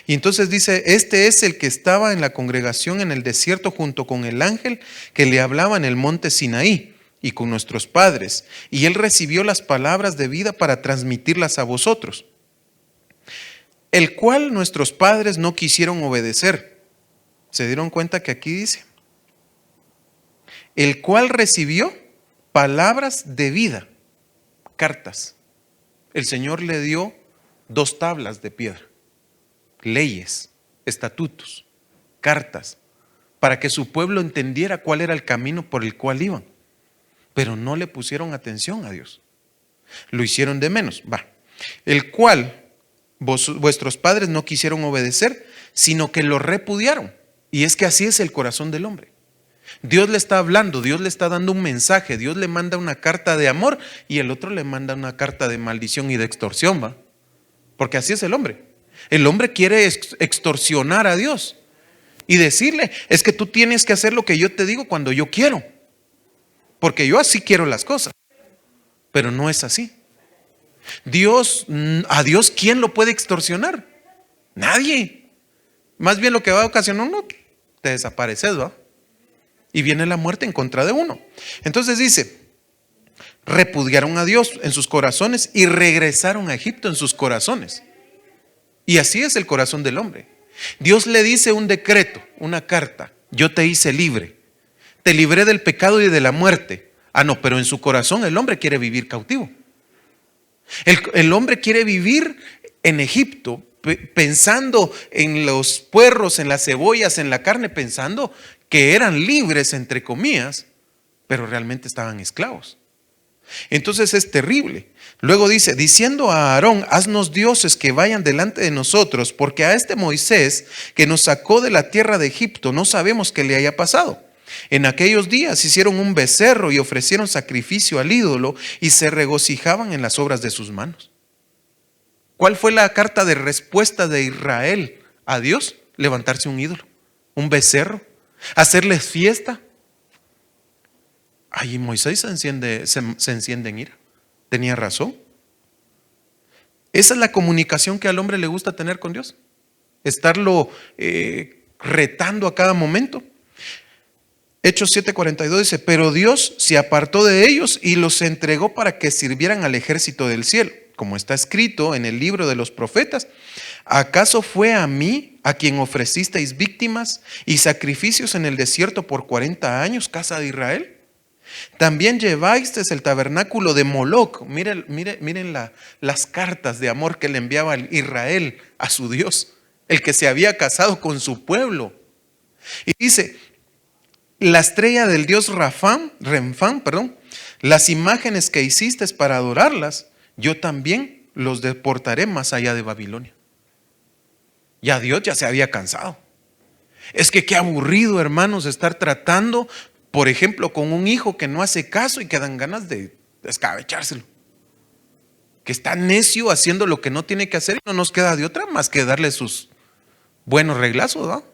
S1: Y entonces dice: este es el que estaba en la congregación en el desierto junto con el ángel que le hablaba en el monte Sinaí y con nuestros padres. Y él recibió las palabras de vida para transmitirlas a vosotros, el cual nuestros padres no quisieron obedecer. ¿Se dieron cuenta que aquí dice? El cual recibió palabras de vida, cartas. El Señor le dio 2 tablas de piedra, leyes, estatutos, cartas, para que su pueblo entendiera cuál era el camino por el cual iban. Pero no le pusieron atención a Dios. Lo hicieron de menos. El cual vuestros padres no quisieron obedecer, sino que lo repudiaron. Y es que así es el corazón del hombre. Dios le está hablando, Dios le está dando un mensaje, Dios le manda una carta de amor y el otro le manda una carta de maldición y de extorsión, porque así es el hombre. El hombre quiere extorsionar a Dios y decirle: es que tú tienes que hacer lo que yo te digo cuando yo quiero, porque yo así quiero las cosas. Pero no es así. A Dios, ¿quién lo puede extorsionar? Nadie. Más bien lo que va a ocasionar uno, te desapareces, ¿va? Y viene la muerte en contra de uno. Entonces dice: repudiaron a Dios en sus corazones y regresaron a Egipto en sus corazones. Y así es el corazón del hombre. Dios le dice un decreto, una carta: yo te hice libre, te libré del pecado y de la muerte. No, pero en su corazón el hombre quiere vivir cautivo. El hombre quiere vivir en Egipto, pensando en los puerros, en las cebollas, en la carne, pensando que eran libres, entre comillas, pero realmente estaban esclavos. Entonces es terrible. Luego dice: diciendo a Aarón: haznos dioses que vayan delante de nosotros, porque a este Moisés que nos sacó de la tierra de Egipto no sabemos qué le haya pasado. En aquellos días hicieron un becerro y ofrecieron sacrificio al ídolo y se regocijaban en las obras de sus manos. ¿Cuál fue la carta de respuesta de Israel a Dios levantarse un ídolo, un becerro, hacerles fiesta. Ahí Moisés se enciende en ira. Tenía razón. Esa es la comunicación que al hombre le gusta tener con Dios. Estarlo retando a cada momento. Hechos 7:42 dice, pero Dios se apartó de ellos y los entregó para que sirvieran al ejército del cielo. Como está escrito en el libro de los profetas, ¿acaso fue a mí a quien ofrecisteis víctimas y sacrificios en el desierto por 40 años, casa de Israel? También llevasteis el tabernáculo de Moloc. Miren las cartas de amor que le enviaba Israel a su Dios, el que se había casado con su pueblo. Y dice, la estrella del dios Renfán, las imágenes que hiciste para adorarlas, yo también los deportaré más allá de Babilonia. Ya Dios ya se había cansado. Es que qué aburrido, hermanos, estar tratando, por ejemplo, con un hijo que no hace caso y que dan ganas de escabechárselo. Que está necio haciendo lo que no tiene que hacer y no nos queda de otra más que darle sus buenos reglazos, ¿no?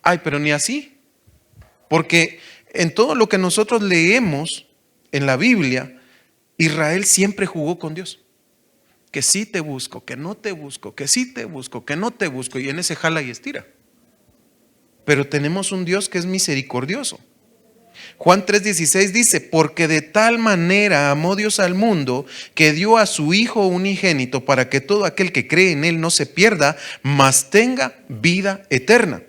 S1: Ay, pero ni así. Porque en todo lo que nosotros leemos en la Biblia, Israel siempre jugó con Dios. Que sí te busco, que no te busco, que sí te busco, que no te busco. Y en ese jala y estira. Pero tenemos un Dios que es misericordioso. Juan 3:16 dice, porque de tal manera amó Dios al mundo que dio a su Hijo unigénito para que todo aquel que cree en Él no se pierda, mas tenga vida eterna.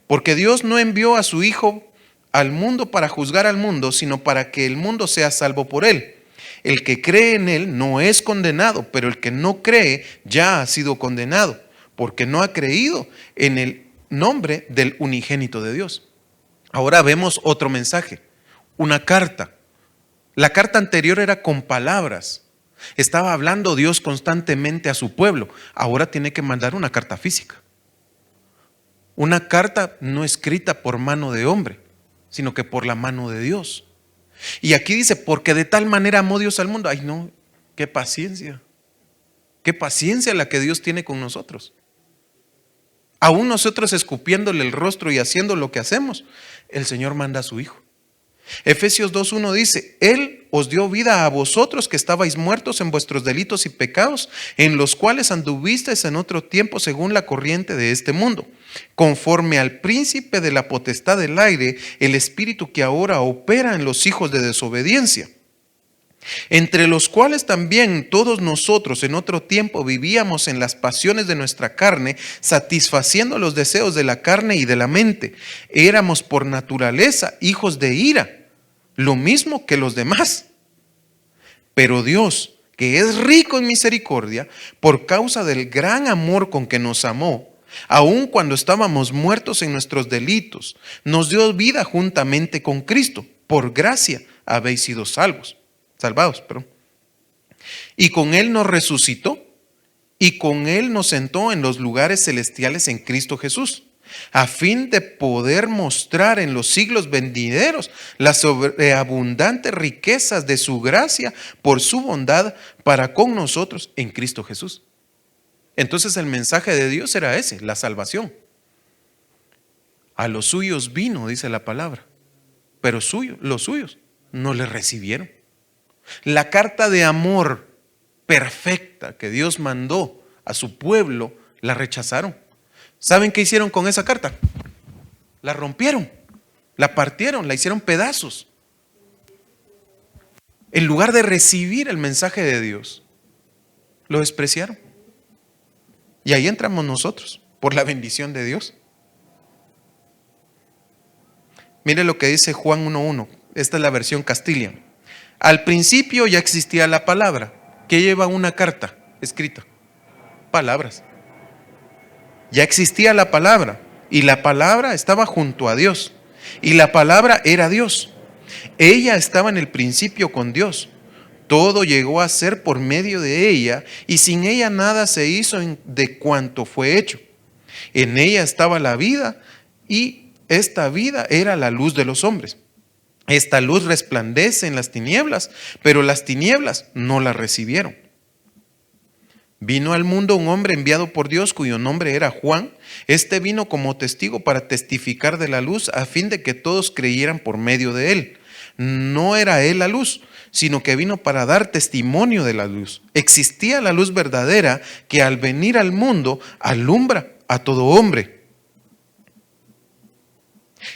S1: Porque Dios no envió a su Hijo al mundo para juzgar al mundo, sino para que el mundo sea salvo por Él. El que cree en Él no es condenado, pero el que no cree ya ha sido condenado, porque no ha creído en el nombre del unigénito de Dios. Ahora vemos otro mensaje, una carta. La carta anterior era con palabras. Estaba hablando Dios constantemente a su pueblo. Ahora tiene que mandar una carta física. Una carta no escrita por mano de hombre, sino que por la mano de Dios. Y aquí dice, porque de tal manera amó Dios al mundo. Ay no, qué paciencia la que Dios tiene con nosotros. Aún nosotros escupiéndole el rostro y haciendo lo que hacemos, el Señor manda a su Hijo. Efesios 2:1 dice, Él os dio vida a vosotros que estabais muertos en vuestros delitos y pecados, en los cuales anduvisteis en otro tiempo según la corriente de este mundo, conforme al príncipe de la potestad del aire, el espíritu que ahora opera en los hijos de desobediencia, entre los cuales también todos nosotros en otro tiempo vivíamos en las pasiones de nuestra carne, satisfaciendo los deseos de la carne y de la mente. Éramos por naturaleza hijos de ira, lo mismo que los demás. Pero Dios, que es rico en misericordia, por causa del gran amor con que nos amó, aun cuando estábamos muertos en nuestros delitos, nos dio vida juntamente con Cristo. Por gracia habéis sido salvados. Y con Él nos resucitó y con Él nos sentó en los lugares celestiales en Cristo Jesús, a fin de poder mostrar en los siglos venideros las sobreabundantes riquezas de su gracia por su bondad para con nosotros en Cristo Jesús. Entonces el mensaje de Dios era ese, la salvación. A los suyos vino, dice la palabra, pero los suyos no le recibieron. La carta de amor perfecta que Dios mandó a su pueblo, la rechazaron. ¿Saben qué hicieron con esa carta? La rompieron, la partieron, la hicieron pedazos. En lugar de recibir el mensaje de Dios, lo despreciaron. Y ahí entramos nosotros, por la bendición de Dios. Mire lo que dice Juan 1:1. Esta es la versión Castilian. Al principio ya existía la palabra. ¿Qué lleva una carta escrita? Palabras. Ya existía la palabra y la palabra estaba junto a Dios y la palabra era Dios. Ella estaba en el principio con Dios. Todo llegó a ser por medio de ella y sin ella nada se hizo de cuanto fue hecho. En ella estaba la vida y esta vida era la luz de los hombres. Esta luz resplandece en las tinieblas, pero las tinieblas no la recibieron. Vino al mundo un hombre enviado por Dios cuyo nombre era Juan. Este vino como testigo para testificar de la luz a fin de que todos creyeran por medio de él. No era él la luz, sino que vino para dar testimonio de la luz. Existía la luz verdadera que al venir al mundo alumbra a todo hombre.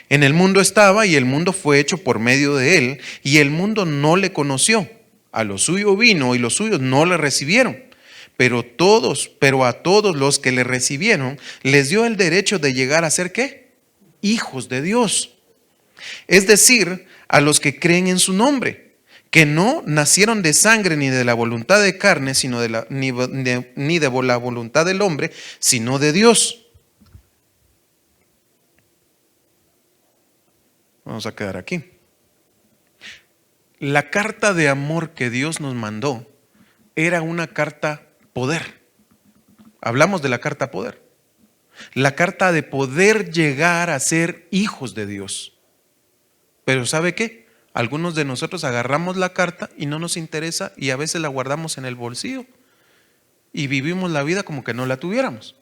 S1: En el mundo estaba y el mundo fue hecho por medio de él y el mundo no le conoció. A lo suyo vino y los suyos no le recibieron. Pero a todos los que le recibieron, les dio el derecho de llegar a ser ¿qué? Hijos de Dios. Es decir, a los que creen en su nombre, que no nacieron de sangre ni de la voluntad de carne, ni de la voluntad del hombre, sino de Dios. Vamos a quedar aquí. La carta de amor que Dios nos mandó era una carta poder. Hablamos de la carta poder. La carta de poder llegar a ser hijos de Dios. Pero ¿sabe qué? Algunos de nosotros agarramos la carta y no nos interesa y a veces la guardamos en el bolsillo y vivimos la vida como que no la tuviéramos.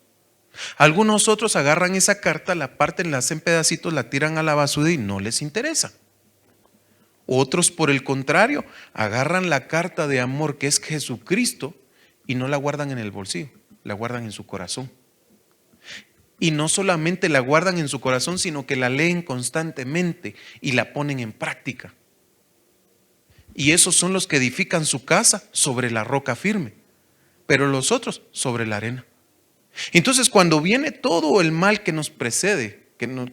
S1: Algunos otros agarran esa carta, la parten, la hacen pedacitos, la tiran a la basura y no les interesa. Otros, por el contrario, agarran la carta de amor que es Jesucristo y no la guardan en el bolsillo, la guardan en su corazón. Y no solamente la guardan en su corazón, sino que la leen constantemente y la ponen en práctica. Y esos son los que edifican su casa sobre la roca firme, pero los otros sobre la arena. Entonces, cuando viene todo el mal que nos precede, que nos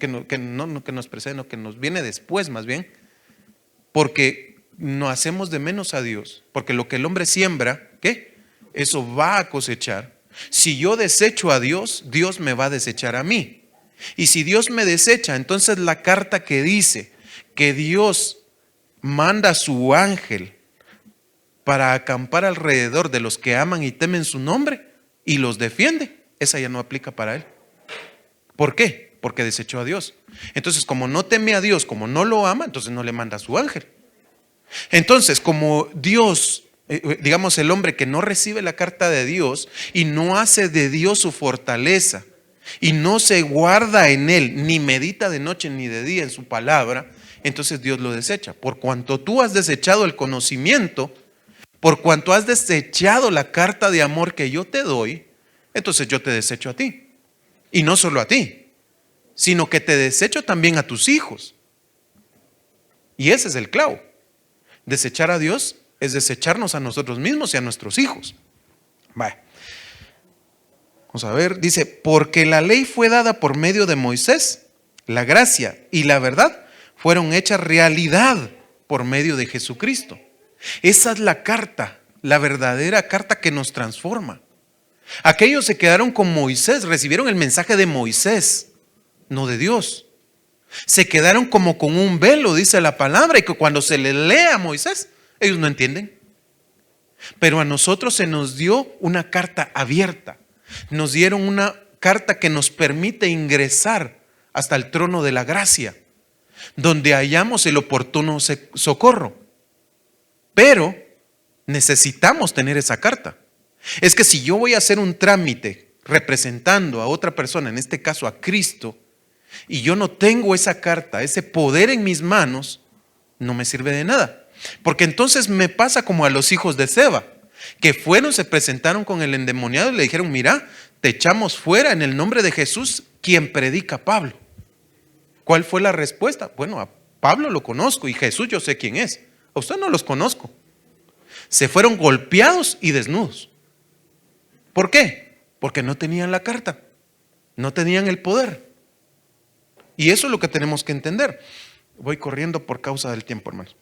S1: viene después más bien, porque no hacemos de menos a Dios, porque lo que el hombre siembra, ¿qué? Eso va a cosechar. Si yo desecho a Dios, Dios me va a desechar a mí. Y si Dios me desecha, entonces la carta que dice que Dios manda a su ángel para acampar alrededor de los que aman y temen su nombre y los defiende, esa ya no aplica para él. ¿Por qué? Porque desechó a Dios. Entonces, como no teme a Dios, como no lo ama, entonces no le manda a su ángel. Entonces, como Dios, digamos, el hombre que no recibe la carta de Dios y no hace de Dios su fortaleza y no se guarda en él, ni medita de noche ni de día en su palabra, entonces Dios lo desecha. Por cuanto tú has desechado el conocimiento, por cuanto has desechado la carta de amor que yo te doy, entonces yo te desecho a ti. Y no solo a ti, sino que te desecho también a tus hijos. Y ese es el clavo. Desechar a Dios es desecharnos a nosotros mismos y a nuestros hijos. Vale. Vamos a ver, dice, porque la ley fue dada por medio de Moisés, la gracia y la verdad fueron hechas realidad por medio de Jesucristo. Esa es la carta, la verdadera carta que nos transforma. Aquellos se quedaron con Moisés, recibieron el mensaje de Moisés, no de Dios. Se quedaron como con un velo, dice la palabra, y que cuando se le lee a Moisés, ellos no entienden. Pero a nosotros se nos dio una carta abierta. Nos dieron una carta que nos permite ingresar hasta el trono de la gracia, donde hallamos el oportuno socorro. Pero necesitamos tener esa carta. Es que si yo voy a hacer un trámite representando a otra persona, en este caso a Cristo, y yo no tengo esa carta, ese poder en mis manos, no me sirve de nada. Porque entonces me pasa como a los hijos de Seba, que fueron, se presentaron con el endemoniado y le dijeron, mira, te echamos fuera en el nombre de Jesús, quien predica Pablo. ¿Cuál fue la respuesta? Bueno, a Pablo lo conozco y Jesús yo sé quién es. A usted no los conozco. Se fueron golpeados y desnudos. ¿Por qué? Porque no tenían la carta, no tenían el poder. Y eso es lo que tenemos que entender. Voy corriendo por causa del tiempo, hermanos.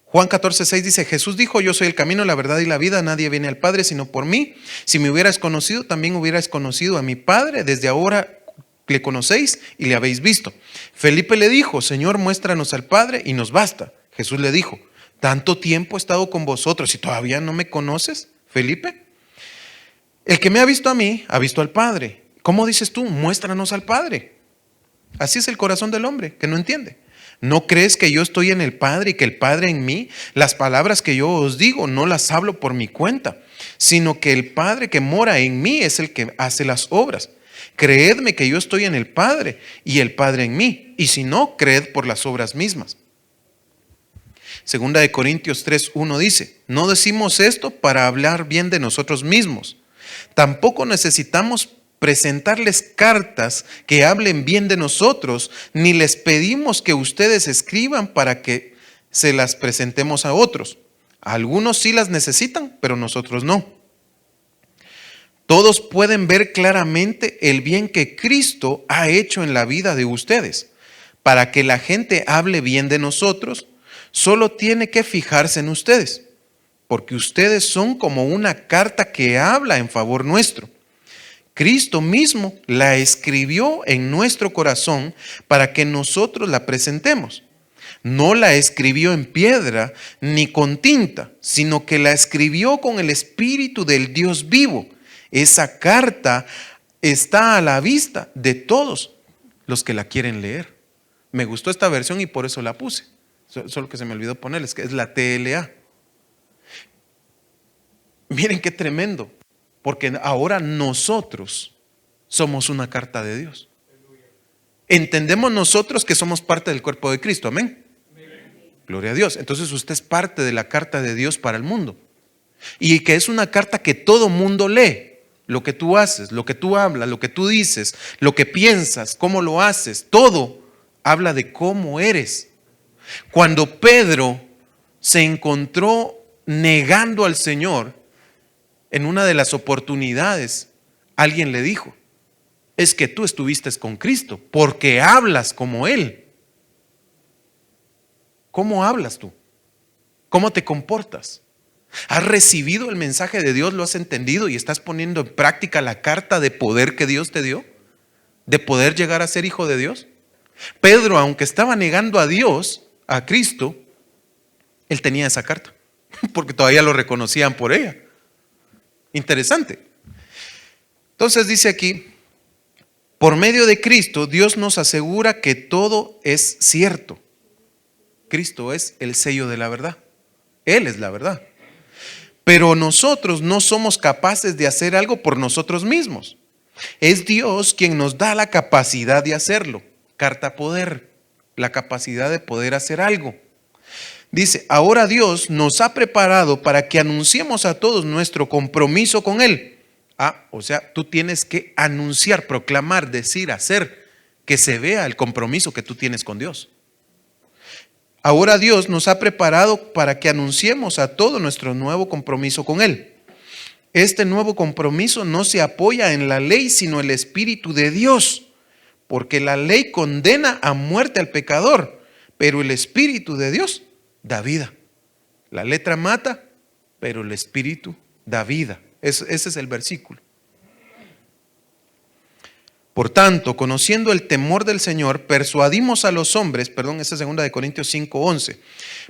S1: Juan 14:6 dice, Jesús dijo, yo soy el camino, la verdad y la vida, nadie viene al Padre sino por mí. Si me hubieras conocido, también hubieras conocido a mi Padre. Desde ahora le conocéis y le habéis visto. Felipe le dijo, Señor, muéstranos al Padre y nos basta. Jesús le dijo, ¿tanto tiempo he estado con vosotros y todavía no me conoces, Felipe? El que me ha visto a mí, ha visto al Padre. ¿Cómo dices tú? Muéstranos al Padre. Así es el corazón del hombre, que no entiende. ¿No crees que yo estoy en el Padre y que el Padre en mí? Las palabras que yo os digo no las hablo por mi cuenta. sino que el Padre que mora en mí es el que hace las obras. Creedme que yo estoy en el Padre y el Padre en mí, y si no, creed por las obras mismas. Segunda de Corintios 3:1 dice: no decimos esto para hablar bien de nosotros mismos. Tampoco necesitamos presentarles cartas que hablen bien de nosotros, ni les pedimos que ustedes escriban para que se las presentemos a otros. Algunos sí las necesitan, pero nosotros no. Todos pueden ver claramente el bien que Cristo ha hecho en la vida de ustedes. Para que la gente hable bien de nosotros, solo tiene que fijarse en ustedes, porque ustedes son como una carta que habla en favor nuestro. Cristo mismo la escribió en nuestro corazón para que nosotros la presentemos. No la escribió en piedra ni con tinta, sino que la escribió con el Espíritu del Dios vivo. Esa carta está a la vista de todos los que la quieren leer. Me gustó esta versión y por eso la puse. Solo que se me olvidó ponerles, que es la TLA. Miren qué tremendo, porque ahora nosotros somos una carta de Dios. Entendemos nosotros que somos parte del cuerpo de Cristo, amén. Gloria a Dios. Entonces usted es parte de la carta de Dios para el mundo. Y que es una carta que todo mundo lee. Lo que tú haces, lo que tú hablas, lo que tú dices, lo que piensas, cómo lo haces, todo habla de cómo eres. Cuando Pedro se encontró negando al Señor, en una de las oportunidades, alguien le dijo: es que tú estuviste con Cristo, porque hablas como Él. ¿Cómo hablas tú? ¿Cómo te comportas? ¿Has recibido el mensaje de Dios? ¿Lo has entendido y estás poniendo en práctica la carta de poder que Dios te dio? ¿De poder llegar a ser hijo de Dios? Pedro, aunque estaba negando a Dios, a Cristo, él tenía esa carta, porque todavía lo reconocían por ella. Interesante. Entonces dice aquí: por medio de Cristo, Dios nos asegura que todo es cierto. Cristo es el sello de la verdad. Él es la verdad. Pero nosotros no somos capaces de hacer algo por nosotros mismos. Es Dios quien nos da la capacidad de hacerlo. Carta poder, la capacidad de poder hacer algo. Dice: ahora Dios nos ha preparado para que anunciemos a todos nuestro compromiso con Él. O sea, tú tienes que anunciar, proclamar, decir, hacer, que se vea el compromiso que tú tienes con Dios. Ahora Dios nos ha preparado para que anunciemos a todo nuestro nuevo compromiso con Él. Este nuevo compromiso no se apoya en la ley, sino el Espíritu de Dios, porque la ley condena a muerte al pecador, pero el Espíritu de Dios da vida. La letra mata, pero el Espíritu da vida. Ese es el versículo. Por tanto, conociendo el temor del Señor, persuadimos a los hombres, esa es 2 de Corintios 5:11.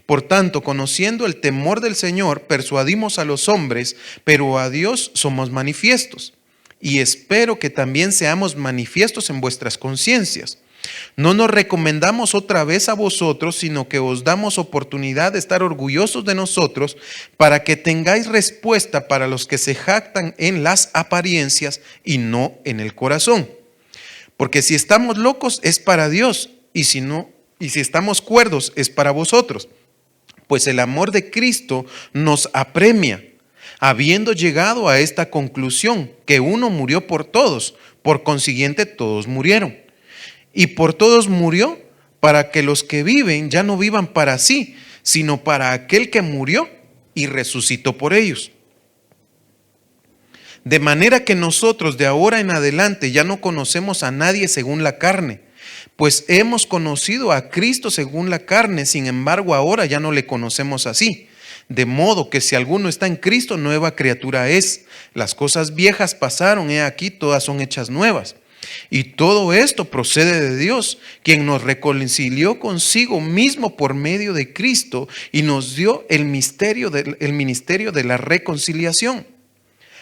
S1: Por tanto, conociendo el temor del Señor, persuadimos a los hombres, pero a Dios somos manifiestos. Y espero que también seamos manifiestos en vuestras conciencias. No nos recomendamos otra vez a vosotros, sino que os damos oportunidad de estar orgullosos de nosotros, para que tengáis respuesta para los que se jactan en las apariencias y no en el corazón. Porque si estamos locos es para Dios, y si estamos cuerdos es para vosotros. Pues el amor de Cristo nos apremia, habiendo llegado a esta conclusión, que uno murió por todos, por consiguiente todos murieron. Y por todos murió, para que los que viven ya no vivan para sí, sino para aquel que murió y resucitó por ellos. De manera que nosotros de ahora en adelante ya no conocemos a nadie según la carne, pues hemos conocido a Cristo según la carne, sin embargo ahora ya no le conocemos así. De modo que si alguno está en Cristo, nueva criatura es. Las cosas viejas pasaron, he aquí todas son hechas nuevas. Y todo esto procede de Dios, quien nos reconcilió consigo mismo por medio de Cristo y nos dio el ministerio de la reconciliación.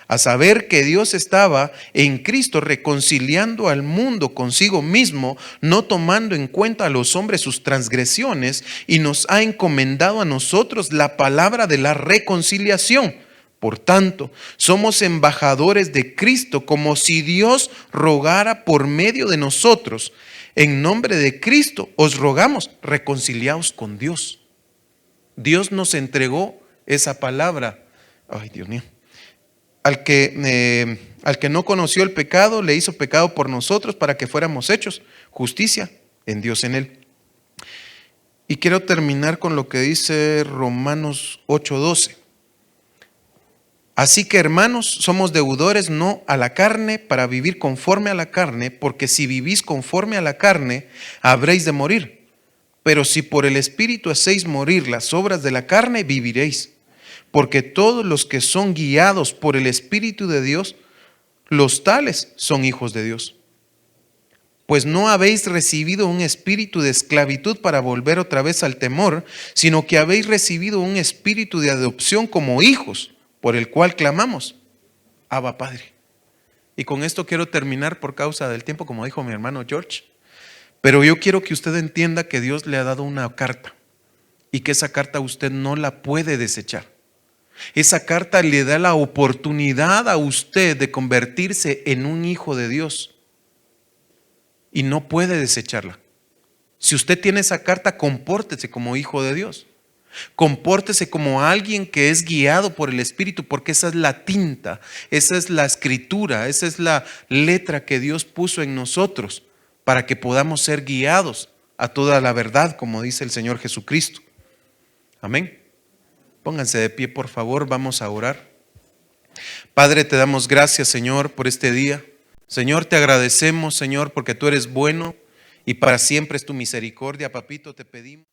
S1: A saber que Dios estaba en Cristo reconciliando al mundo consigo mismo, no tomando en cuenta a los hombres sus transgresiones, y nos ha encomendado a nosotros la palabra de la reconciliación. Por tanto, somos embajadores de Cristo, como si Dios rogara por medio de nosotros. En nombre de Cristo os rogamos, reconciliaos con Dios. Dios nos entregó esa palabra. Ay, Dios mío. Al que no conoció el pecado, le hizo pecado por nosotros para que fuéramos hechos justicia en Dios en él. Y quiero terminar con lo que dice Romanos 8:12. Así que, hermanos, somos deudores no a la carne para vivir conforme a la carne, porque si vivís conforme a la carne, habréis de morir. Pero si por el Espíritu hacéis morir las obras de la carne, viviréis. Porque todos los que son guiados por el Espíritu de Dios, los tales son hijos de Dios. Pues no habéis recibido un espíritu de esclavitud para volver otra vez al temor, sino que habéis recibido un espíritu de adopción como hijos, por el cual clamamos, Abba Padre. Y con esto quiero terminar por causa del tiempo, como dijo mi hermano George. Pero yo quiero que usted entienda que Dios le ha dado una carta y que esa carta usted no la puede desechar. Esa carta le da la oportunidad a usted de convertirse en un hijo de Dios y no puede desecharla. Si usted tiene esa carta, compórtese como hijo de Dios. Compórtese como alguien que es guiado por el Espíritu, porque esa es la tinta, esa es la escritura, esa es la letra que Dios puso en nosotros para que podamos ser guiados a toda la verdad, como dice el Señor Jesucristo. Amén. Pónganse de pie, por favor, vamos a orar. Padre, te damos gracias, Señor, por este día. Señor, te agradecemos, Señor, porque tú eres bueno y para siempre es tu misericordia. Papito, te pedimos.